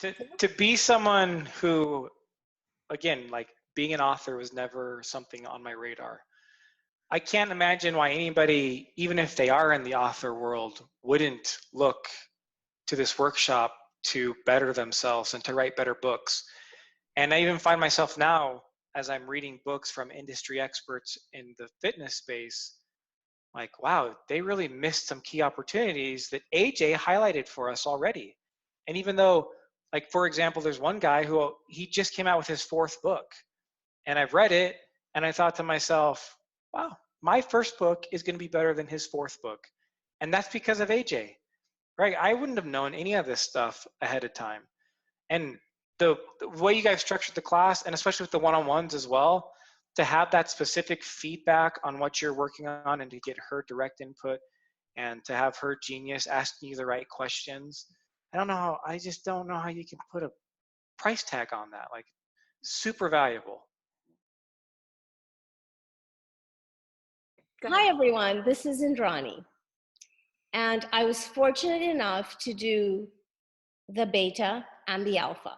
To be someone who, again, like being an author was never something on my radar. I can't imagine why anybody, even if they are in the author world, wouldn't look to this workshop to better themselves and to write better books. And I even find myself now, as I'm reading books from industry experts in the fitness space, like, wow, they really missed some key opportunities that AJ highlighted for us already. And even though, like, for example, there's one guy who, he just came out with his 4th book, and I've read it, and I thought to myself, wow, my first book is going to be better than his 4th book. And that's because of AJ, right? I wouldn't have known any of this stuff ahead of time. And the way you guys structured the class, and especially with the one-on-ones as well, to have that specific feedback on what you're working on and to get her direct input and to have her genius asking you the right questions. I just don't know how you can put a price tag on that. Like, super valuable. Hi, everyone. This is Indrani. And I was fortunate enough to do the beta and the alpha.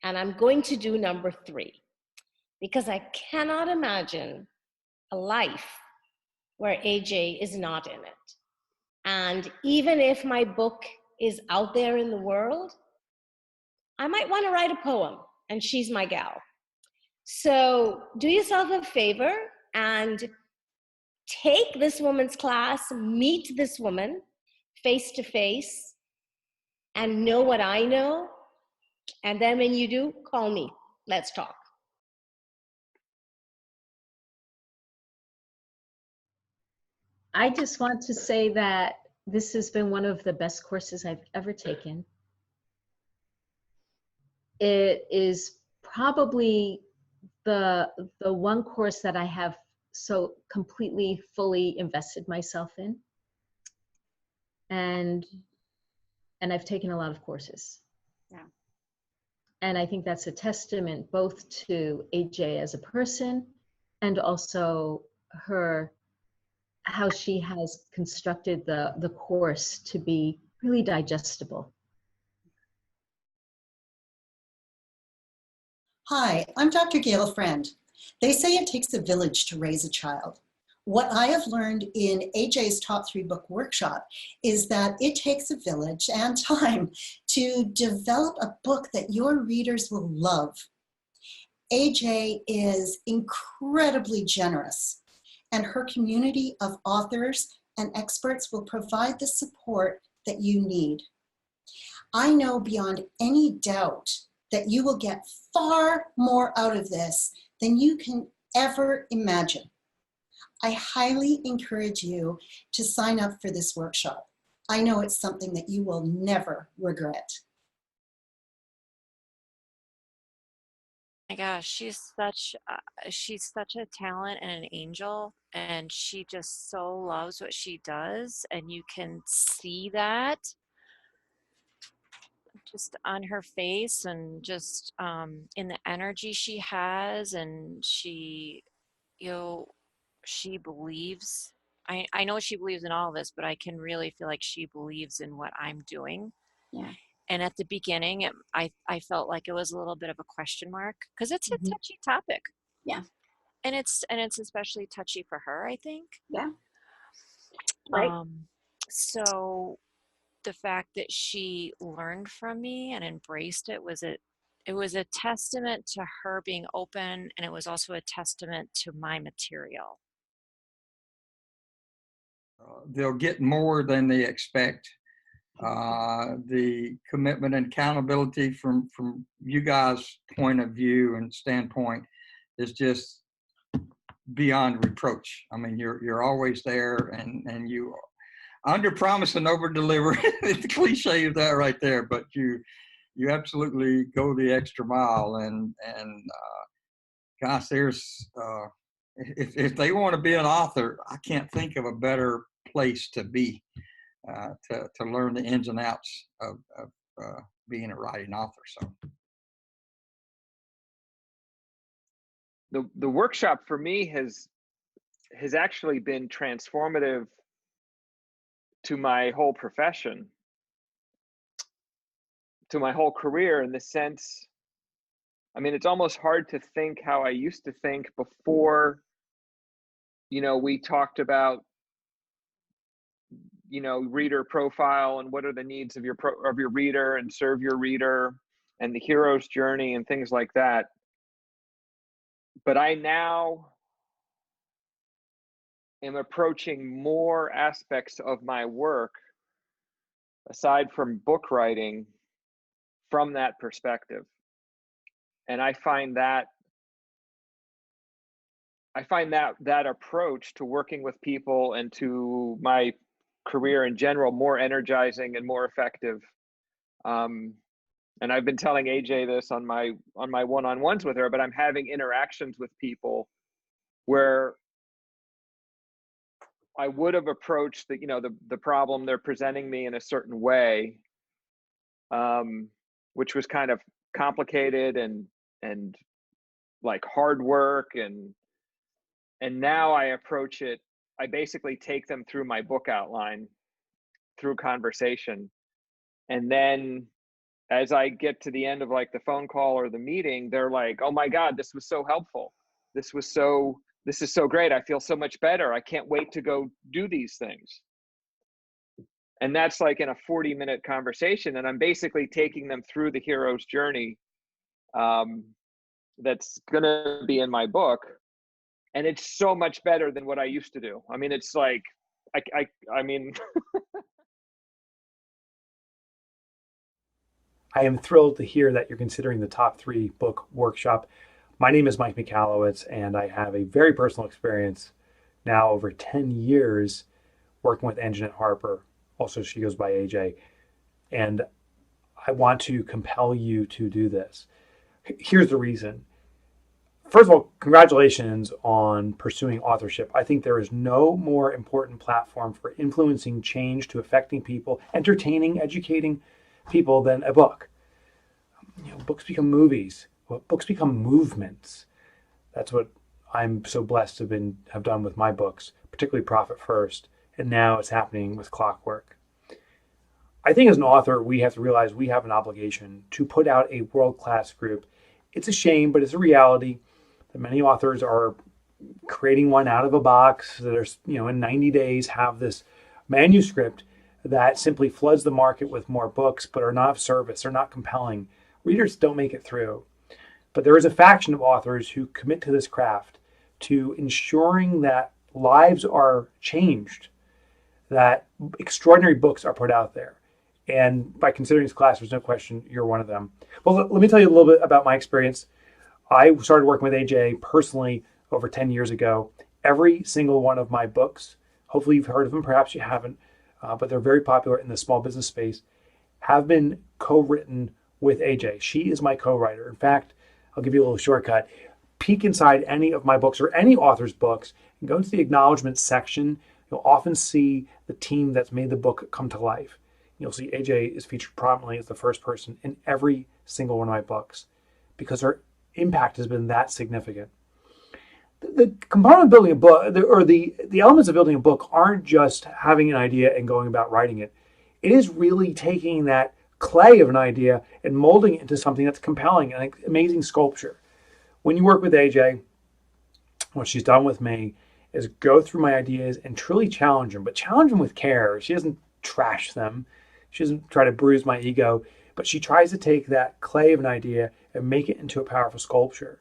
And I'm going to do number 3 because I cannot imagine a life where AJ is not in it. And even if my book is out there in the world, I might want to write a poem, and she's my gal. So do yourself a favor and take this woman's class, meet this woman face to face, and know what I know. And then when you do, call me. Let's talk. I just want to say that this has been one of the best courses I've ever taken. It is probably the one course that I have so completely, fully invested myself in. And I've taken a lot of courses. Yeah. And I think that's a testament both to AJ as a person and also how she has constructed the course to be really digestible. Hi, I'm Dr. Gayle Friend. They say it takes a village to raise a child. What I have learned in AJ's Top 3 Book Workshop is that it takes a village and time to develop a book that your readers will love. AJ is incredibly generous, and her community of authors and experts will provide the support that you need. I know beyond any doubt that you will get far more out of this than you can ever imagine. I highly encourage you to sign up for this workshop. I know it's something that you will never regret. My gosh, she's such a talent and an angel, and she just so loves what she does, and you can see that just on her face and just in the energy she has, and she believes. I know she believes in all this, but I can really feel like she believes in what I'm doing. Yeah. And at the beginning, I felt like it was a little bit of a question mark because it's a touchy topic. Yeah. And it's especially touchy for her, I think. Yeah. Right. So the fact that she learned from me and embraced it was a testament to her being open, and it was also a testament to my material. They'll get more than they expect. The commitment and accountability from you guys' point of view and standpoint is just beyond reproach. I mean, you're always there, and you under promise and over deliver. The cliche of that right there, but you absolutely go the extra mile, and gosh, there's if they want to be an author, I can't think of a better place to be. To learn the ins and outs of being a writing author. So the workshop for me has actually been transformative to my whole profession. to my whole career in the sense, I mean, it's almost hard to think how I used to think before, we talked about, reader profile and what are the needs of your reader and serve your reader and the hero's journey and things like that. But I now am approaching more aspects of my work aside from book writing from that perspective. And I find that approach to working with people and to my career in general more energizing and more effective. And I've been telling AJ this on my one-on-ones with her, but I'm having interactions with people where I would have approached the problem they're presenting me in a certain way, which was kind of complicated and like hard work, and now I approach it, I basically take them through my book outline through conversation, and then as I get to the end of like the phone call or the meeting, they're like, oh my God, this was so helpful. This is so great. I feel so much better. I can't wait to go do these things. And that's like in a 40-minute conversation. And I'm basically taking them through the hero's journey that's going to be in my book. And it's so much better than what I used to do. I mean, it's like, I mean, I am thrilled to hear that you're considering the top 3 book workshop. My name is Mike Michalowicz, and I have a very personal experience now over 10 years working with Anjanette Harper. Also, she goes by AJ. And I want to compel you to do this. Here's the reason. First of all, congratulations on pursuing authorship. I think there is no more important platform for influencing change to affecting people, entertaining, educating people than a book. Books become movies. Books become movements. That's what I'm so blessed to have done with my books, particularly Profit First, and now it's happening with Clockwork. I think as an author, we have to realize we have an obligation to put out a world-class group. It's a shame, but it's a reality that many authors are creating one out of a box that are, in 90 days have this manuscript that simply floods the market with more books, but are not of service, they're not compelling. Readers don't make it through. But there is a faction of authors who commit to this craft, to ensuring that lives are changed, that extraordinary books are put out there. And by considering this class, there's no question you're one of them. Well, let me tell you a little bit about my experience. I started working with AJ personally over 10 years ago. Every single one of my books, hopefully you've heard of them, perhaps you haven't, but they're very popular in the small business space, have been co-written with AJ. She is my co-writer. In fact, I'll give you a little shortcut. Peek inside any of my books or any author's books and go to the acknowledgments section. You'll often see the team that's made the book come to life. You'll see AJ is featured prominently as the first person in every single one of my books because her impact has been that significant. The component of building a book, the elements of building a book aren't just having an idea and going about writing it. It is really taking that clay of an idea and molding it into something that's compelling and amazing sculpture. When you work with AJ, what she's done with me is go through my ideas and truly challenge them, but challenge them with care. She doesn't trash them. She doesn't try to bruise my ego, but she tries to take that clay of an idea and make it into a powerful sculpture.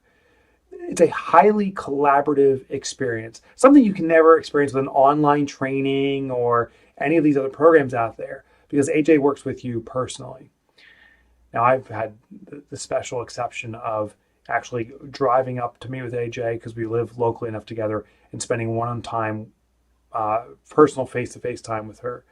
It's a highly collaborative experience, something you can never experience with an online training or any of these other programs out there because AJ works with you personally. Now, I've had the special exception of actually driving up to meet with AJ because we live locally enough together and spending one-on-time personal face-to-face time with her.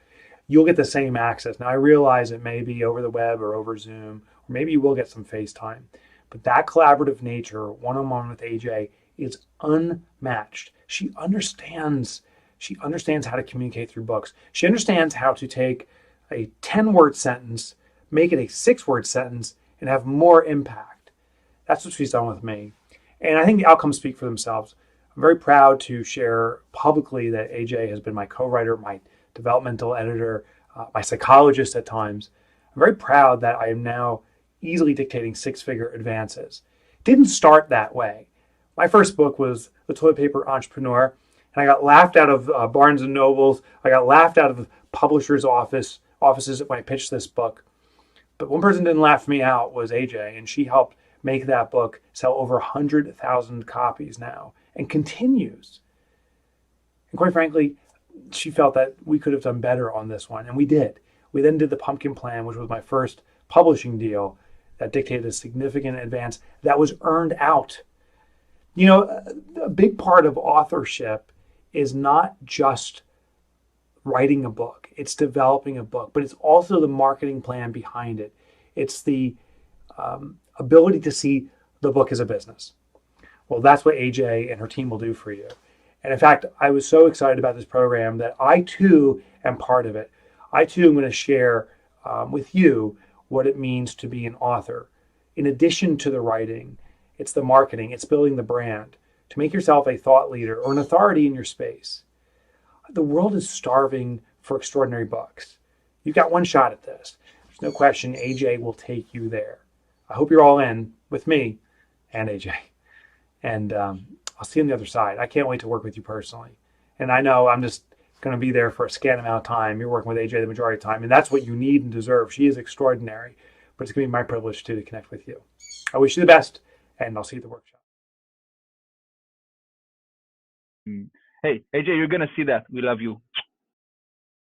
You'll get the same access. Now, I realize it may be over the web or over Zoom, or maybe you will get some FaceTime. But that collaborative nature, one-on-one with AJ, is unmatched. She understands how to communicate through books. She understands how to take a 10-word sentence, make it a 6-word sentence, and have more impact. That's what she's done with me. And I think the outcomes speak for themselves. I'm very proud to share publicly that AJ has been my co-writer, my developmental editor, my psychologist at times. I'm very proud that I am now easily dictating six-figure advances. It didn't start that way. My first book was The Toilet Paper Entrepreneur, and I got laughed out of Barnes and Nobles. I got laughed out of publishers' offices when I pitched this book. But one person didn't laugh me out was AJ, and she helped make that book sell over 100,000 copies now and continues. And quite frankly, she felt that we could have done better on this one, and we did. We then did The Pumpkin Plan, which was my first publishing deal that dictated a significant advance that was earned out. You know, a big part of authorship is not just writing a book, it's developing a book, but it's also the marketing plan behind it. It's the ability to see the book as a business. Well, that's what AJ and her team will do for you. And in fact, I was so excited about this program that I too am part of it. I too am going to share with you what it means to be an author. In addition to the writing, it's the marketing, it's building the brand, to make yourself a thought leader or an authority in your space. The world is starving for extraordinary books. You've got one shot at this. There's no question AJ will take you there. I hope you're all in with me and AJ. And I'll see you on the other side. I can't wait to work with you personally. And I know I'm just going to be there for a scant amount of time. You're working with AJ the majority of the time, and that's what you need and deserve. She is extraordinary, but it's going to be my privilege to connect with you. I wish you the best, and I'll see you at the workshop. Hey, AJ, you're going to see that. We love you.